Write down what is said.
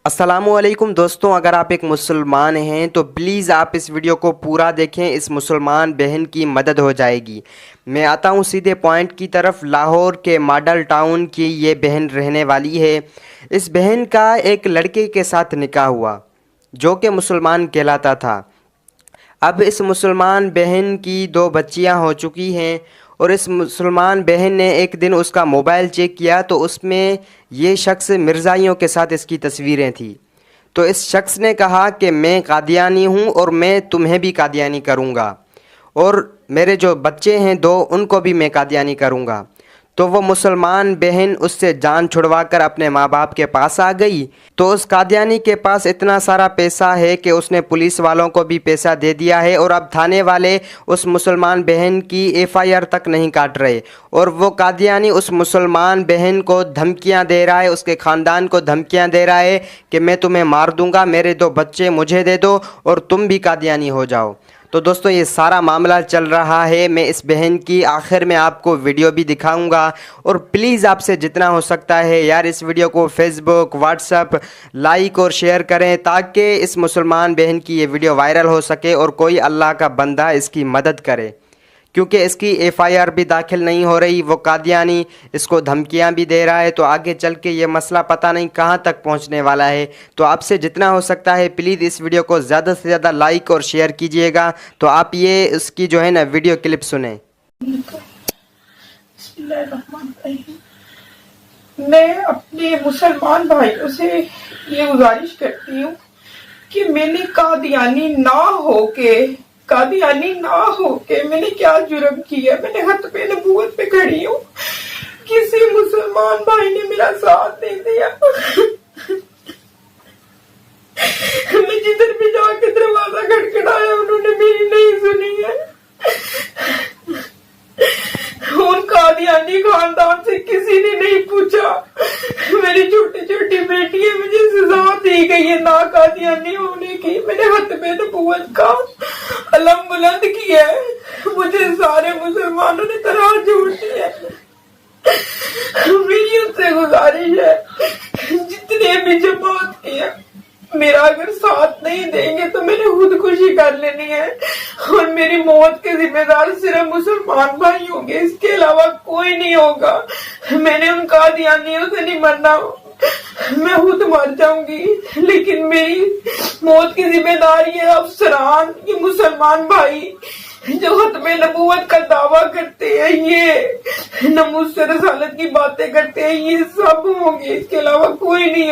अस्सलामुअलैकुम दोस्तों, अगर आप एक मुसलमान हैं तो प्लीज़ आप इस वीडियो को पूरा देखें। इस मुसलमान बहन की मदद हो जाएगी। मैं आता हूं सीधे पॉइंट की तरफ। लाहौर के मॉडल टाउन की ये बहन रहने वाली है। इस बहन का एक लड़के के साथ निकाह हुआ जो कि मुसलमान कहलाता था। अब इस मुसलमान बहन की 2 बच्चियां हो चुकी हैं और इस मुसलमान बहन ने एक दिन उसका मोबाइल चेक किया तो उसमें ये शख्स मिर्ज़ाइयों के साथ इसकी तस्वीरें थी। तो इस शख्स ने कहा कि मैं कादियानी हूँ और मैं तुम्हें भी कादियानी करूँगा और मेरे जो बच्चे हैं 2 उनको भी मैं कादियानी करूँगा। तो वो मुसलमान बहन उससे जान छुड़वाकर अपने माँ बाप के पास आ गई। तो उस कादियानी के पास इतना सारा पैसा है कि उसने पुलिस वालों को भी पैसा दे दिया है और अब थाने वाले उस मुसलमान बहन की एफआईआर तक नहीं काट रहे। और वो कादियानी उस मुसलमान बहन को धमकियां दे रहा है, उसके ख़ानदान को धमकियां दे रहा है कि मैं तुम्हें मार दूंगा, मेरे 2 बच्चे मुझे दे दो और तुम भी कादियानी हो जाओ। तो दोस्तों ये सारा मामला चल रहा है। मैं इस बहन की आखिर में आपको वीडियो भी दिखाऊंगा और प्लीज़ आपसे जितना हो सकता है यार इस वीडियो को फेसबुक व्हाट्सएप लाइक और शेयर करें ताकि इस मुसलमान बहन की ये वीडियो वायरल हो सके और कोई अल्लाह का बंदा इसकी मदद करे, क्योंकि इसकी एफआईआर भी दाखिल नहीं हो रही। वो कादियानी इसको धमकियां भी दे रहा है। तो आगे चल के ये मसला पता नहीं कहां तक पहुंचने वाला है। तो आपसे जितना हो सकता है प्लीज़ इस वीडियो को ज़्यादा से ज़्यादा लाइक और शेयर कीजिएगा। तो आप ये इसकी जो है ना वीडियो क्लिप सुने। मैं अपने मुसलमान भाइयों से ये गुजारिश करती हूँ कि मैंने कादियानी ना होके मैंने क्या जुर्म किया। मैंने खत्मे नबूवत पे खड़ी हूँ, किसी मुसलमान भाई ने मेरा साथ नहीं दिया। मैं जिधर भी जाके दरवाजा खटखटाया उन्होंने मेरी नहीं सुनी है। उन कादियानी खानदान से किसी ने नहीं पूछा। मेरी छोटी छोटी बेटी है, मुझे सजा दी गई है ना कादियानी होने की। मैंने खत्मे नबूवत का अलम बुलंद किया है, मुझे सारे मुसलमानों ने तरह जोड़ दिया। मेरी उनसे गुजारिश है जितने भी जमात के हैं मेरा अगर साथ नहीं देंगे तो मैंने खुदकुशी कर लेनी है और मेरी मौत के जिम्मेदार सिर्फ मुसलमान भाई होंगे, इसके अलावा कोई नहीं होगा। मैंने उन कादियानियों से नहीं मरना, मैं खुद मर जाऊंगी, लेकिन मेरी मौत की जिम्मेदारी है अफसरान, ये मुसलमान भाई जो खत्मे नबूवत का दावा करते हैं, ये नमूस से रसालत की बातें करते हैं, ये सब होंगे, इसके अलावा कोई नहीं होगा।